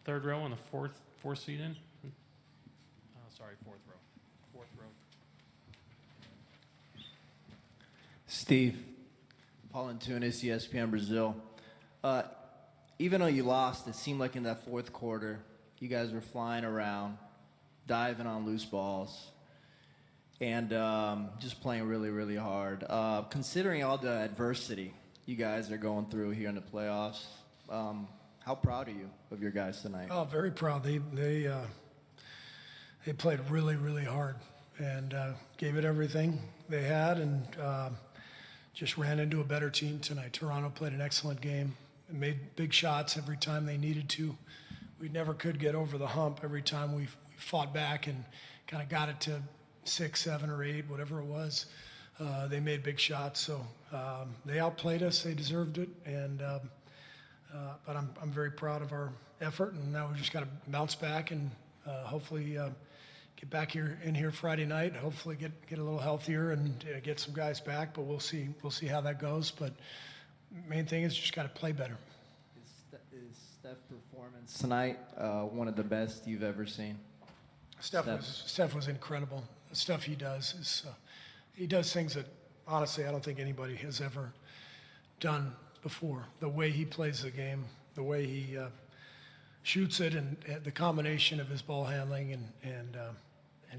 third row on the fourth seat in. Sorry, fourth row. Fourth row. Steve, Paul Antunes, ESPN Brazil. Even though you lost, it seemed like in that fourth quarter, you guys were flying around, diving on loose balls, and just playing really, really hard. Considering all the adversity you guys are going through here in the playoffs, how proud are you of your guys tonight? Oh, very proud. They played really, really hard and gave it everything they had, and just ran into a better team tonight. Toronto played an excellent game and made big shots every time they needed to. We never could get over the hump. Every time we fought back and kind of got it to 6, 7, or 8, whatever it was, they made big shots. So they outplayed us. They deserved it. And but I'm very proud of our effort. And now we just got to bounce back and hopefully get back in here Friday night. Hopefully get a little healthier and get some guys back. But we'll see how that goes. But main thing is just got to play better. Is Steph's performance tonight one of the best you've ever seen? Steph was incredible. The stuff he does is he does things that honestly I don't think anybody has ever done before. The way he plays the game, the way he shoots it, and the combination of his ball handling and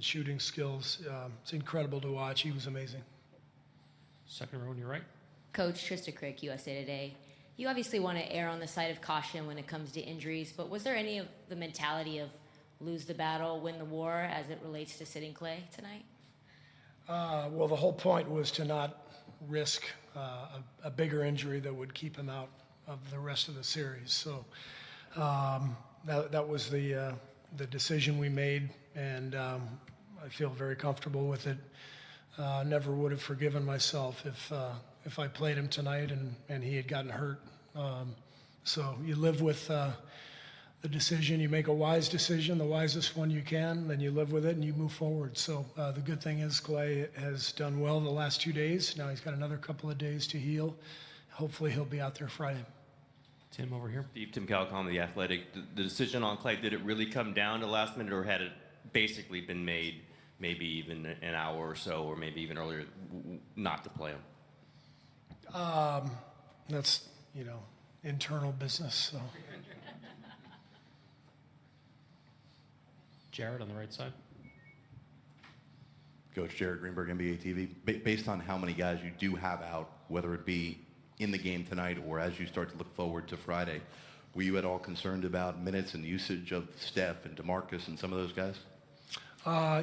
shooting skills, it's incredible to watch. He was amazing. Second row on your right. Coach Trista Crick, USA Today. You obviously want to err on the side of caution when it comes to injuries, but was there any of the mentality of lose the battle, win the war as it relates to sitting Klay tonight? Well, the whole point was to not risk a bigger injury that would keep him out of the rest of the series. So that was the decision we made, and I feel very comfortable with it. Never would have forgiven myself if I played him tonight and he had gotten hurt. So you live with the decision. You make a wise decision, the wisest one you can, then you live with it and you move forward. So the good thing is Klay has done well the last 2 days. Now he's got another couple of days to heal. Hopefully he'll be out there Friday. Tim over here. Steve, Tim Calcom, The Athletic. The decision on Klay, did it really come down to last minute, or had it basically been made maybe even an hour or so, or maybe even earlier, not to play him? That's, internal business. So. Jared on the right side. Coach Jared Greenberg, NBA TV. Based on how many guys you do have out, whether it be in the game tonight or as you start to look forward to Friday, were you at all concerned about minutes and usage of Steph and DeMarcus and some of those guys?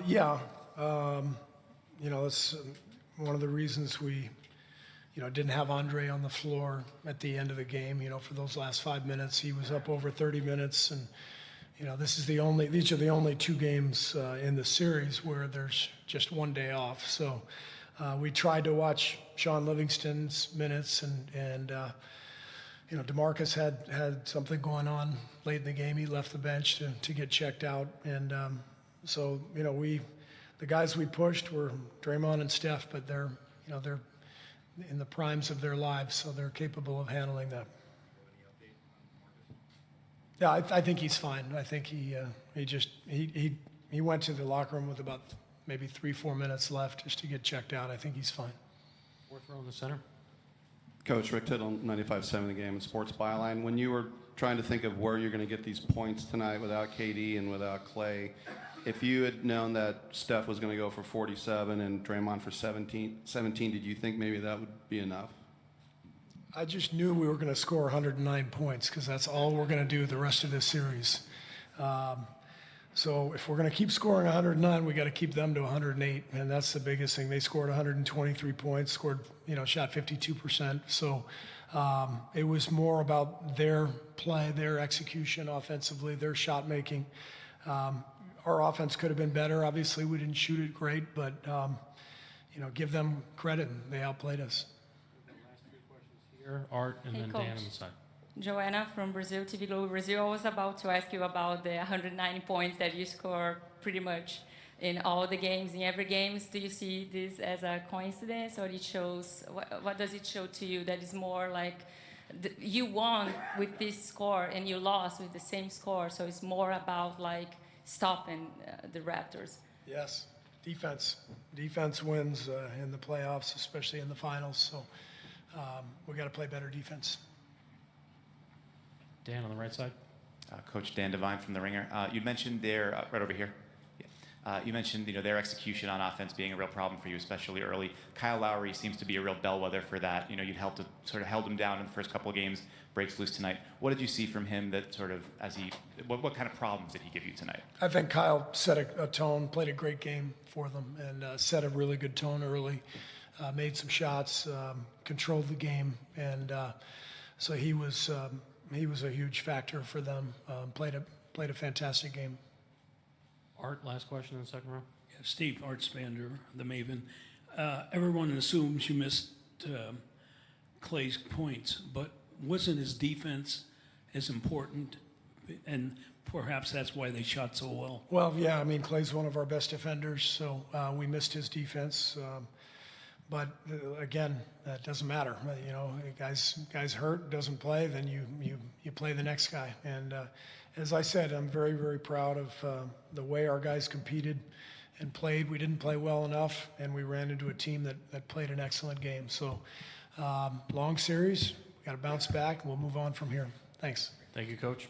Yeah. It's one of the reasons we, didn't have Andre on the floor at the end of the game. For those last 5 minutes, he was up over 30 minutes, and these are the only 2 games in the series where there's just 1 day off. So we tried to watch Sean Livingston's minutes, and DeMarcus had something going on late in the game. He left the bench to get checked out, and so the guys we pushed were Draymond and Steph, but they're in the primes of their lives, so they're capable of handling that. Yeah, I think he's fine. I think he went to the locker room with about maybe 3-4 minutes left just to get checked out. I think he's fine. Fourth row in the center. Coach Rick Tittle, 95.7 The Game and Sports Byline. When you were trying to think of where you're going to get these points tonight without KD and without Klay, if you had known that Steph was going to go for 47 and Draymond for 17, did you think maybe that would be enough? I just knew we were going to score 109 points because that's all we're going to do the rest of this series. So if we're going to keep scoring 109, we got to keep them to 108, and that's the biggest thing. They scored 123 points, shot 52%. So it was more about their play, their execution offensively, their shot making. Our offense could have been better. Obviously, we didn't shoot it great, but give them credit. They outplayed us. Here, Art, and then Coach. Dan on the side. Joanna from Brazil, TV Globo Brazil. I was about to ask you about the 190 points that you score pretty much in all the games, in every game. Do you see this as a coincidence, or it shows, what does it show to you that is more like You won with this score and you lost with the same score, so it's more about like stopping the Raptors. Yes, defense. Defense wins in the playoffs, especially in the finals. So we got to play better defense. Dan on the right side. Coach Dan Devine from The Ringer. You mentioned their right over here. Yeah. You mentioned their execution on offense being a real problem for you, especially early. Kyle Lowry seems to be a real bellwether for that. You'd helped to sort of held him down in the first couple of games. Breaks loose tonight. What did you see from him that sort of what kind of problems did he give you tonight? I think Kyle set a tone, played a great game for them, and set a really good tone early. Made some shots, controlled the game, and so he was a huge factor for them. Played a fantastic game. Art, last question in the second row. Yeah, Steve, Art Spander, the Maven. Everyone assumes you missed Klay's points, but wasn't his defense as important? And perhaps that's why they shot so well. Well, yeah, I mean, Klay's one of our best defenders, so we missed his defense. But again, that doesn't matter. Guys hurt, doesn't play, then you play the next guy. And as I said, I'm very, very proud of the way our guys competed and played. We didn't play well enough, and we ran into a team that played an excellent game. So long series, we got to bounce back, and we'll move on from here. Thanks. Thank you, Coach.